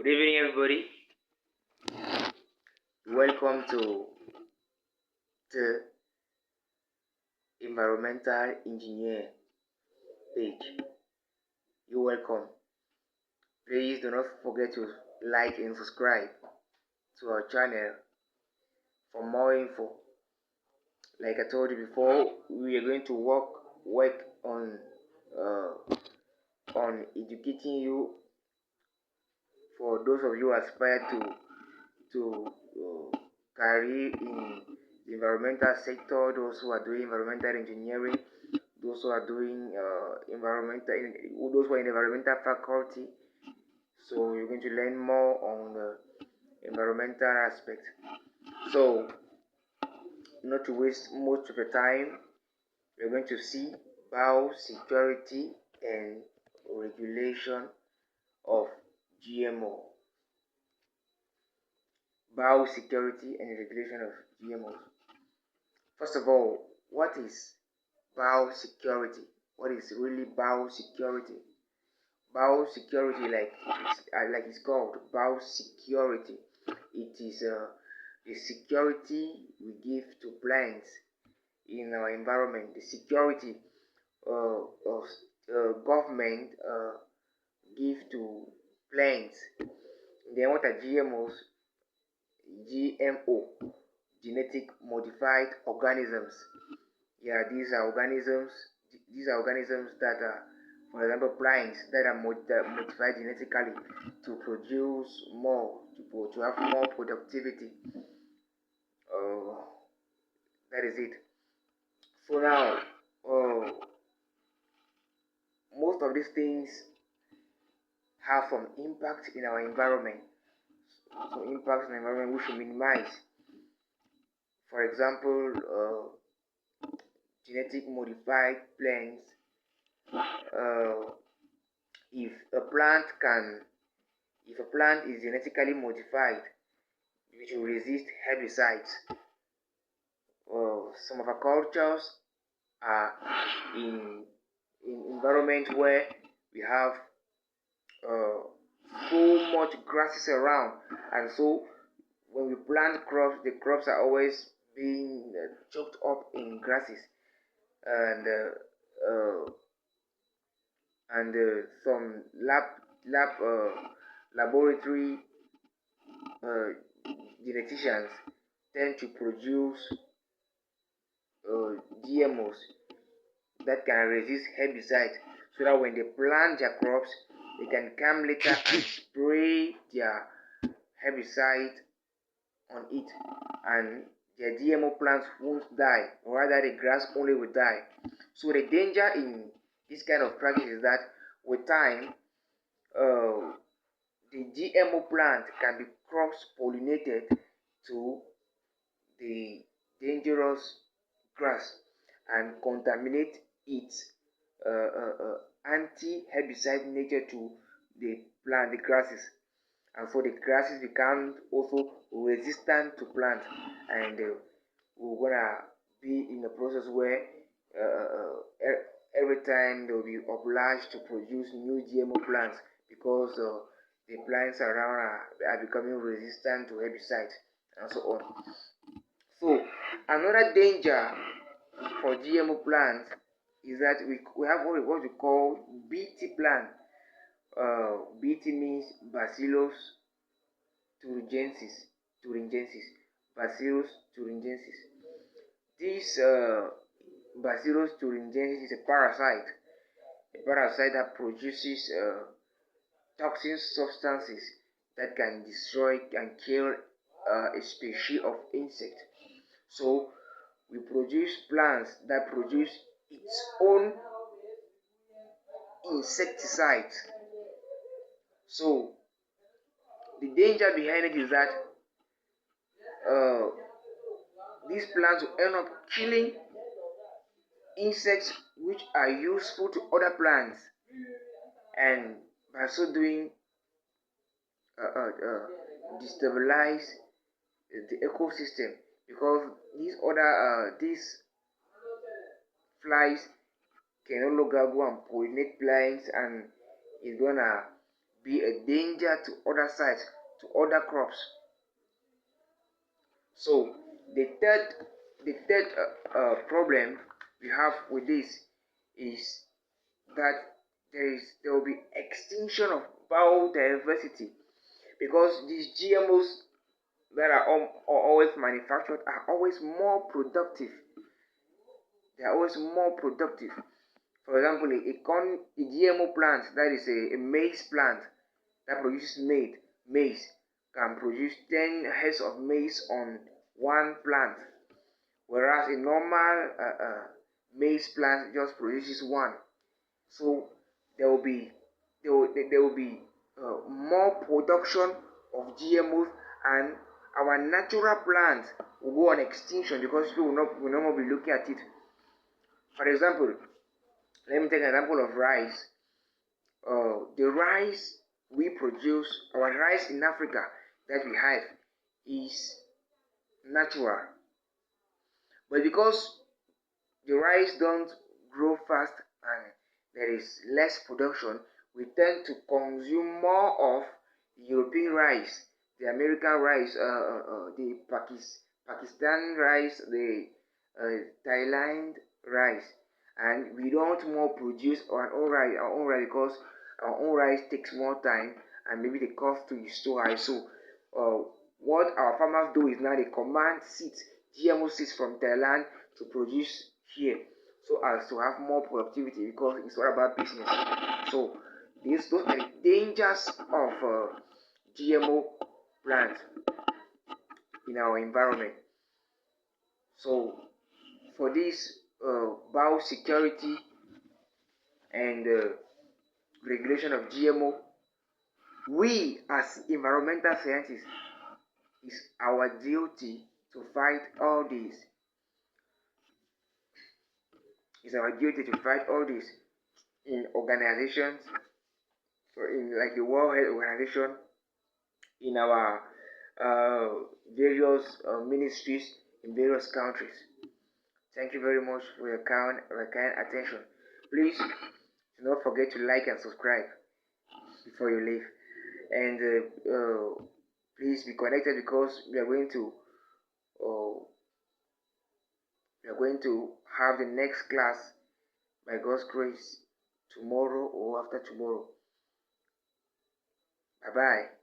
Good evening, everybody. Welcome to the environmental engineer page. You're welcome. Please do not forget to like and subscribe to our channel for more info. Like I told you before, we are going to work on educating you. For those of you who aspire to career in the environmental sector, those who are doing environmental engineering, those who are doing those who are in environmental faculty. So you're going to learn more on the environmental aspect. So, not to waste much of your time, we're going to see biosecurity and regulation of GMO. Biosecurity and regulation of GMOs. First of all, what is biosecurity? What is really biosecurity? Biosecurity, like it's called biosecurity. It is the security we give to plants in our environment. The security of government give to plants. Then what are GMOs? GMO, genetic modified organisms. Yeah, these are organisms that are, for example, plants that are modified genetically to produce more, to have more productivity. That is it. So now, most of these things have some impact in our environment. So impacts in the environment we should minimize. For example, genetic modified plants. If a plant is genetically modified, it will resist herbicides. Some of our cultures are in environment where we have so much grasses around, and so when we plant crops, the crops are always being choked up in grasses, and some laboratory geneticians tend to produce GMOs that can resist herbicides, so that when they plant their crops, they can come later and spray their herbicide on it, and their GMO plants won't die, or rather the grass only will die. So the danger in this kind of practice is that with time, the GMO plant can be cross-pollinated to the dangerous grass and contaminate its anti-herbicide nature to the grasses, and so the grasses become also resistant to plant, and we're gonna be in a process where every time they will be obliged to produce new GMO plants, because the plants around are becoming resistant to herbicides and so on. So another danger for GMO plants is that we have what we call BT plant. BT means Bacillus thuringiensis. Bacillus thuringiensis. This Bacillus thuringiensis is a parasite that produces toxic substances that can destroy and kill a species of insect. So we produce plants that produce its own insecticides. So the danger behind it is that these plants will end up killing insects which are useful to other plants, and by so doing destabilize the ecosystem, because these flies can no longer go and pollinate plants, and it's gonna be a danger to other sites, to other crops. So the third problem we have with this is that there will be extinction of biodiversity, because these GMOs that are always manufactured are always more productive. They are always more productive. For example, a GMO plant, that is a maize plant that produces maize can produce 10 heads of maize on one plant, whereas a normal maize plant just produces one. So there will be more production of GMOs, and our natural plants will go on extinction because people will not be looking at it. For example, let me take an example of rice. The rice we produce, our rice in Africa that we have, is natural. But because the rice don't grow fast and there is less production, we tend to consume more of European rice, the American rice, the Pakistan rice, the Thailand rice, and we don't more produce our own rice because our own rice takes more time and maybe the cost too is so high. So what our farmers do is now they command seeds, GMO seeds from Thailand to produce here, so as to have more productivity, because it's all about business. So those are the dangers of GMO plants in our environment. So for this biosecurity and regulation of GMO, we as environmental scientists, it's our duty to fight all this. It's our duty to fight all this in organizations, so in like the World Health Organization, in our various ministries in various countries. Thank you very much for your kind attention. Please do not forget to like and subscribe before you leave, and please be connected, because we are going to have the next class by God's grace tomorrow or after tomorrow. Bye bye.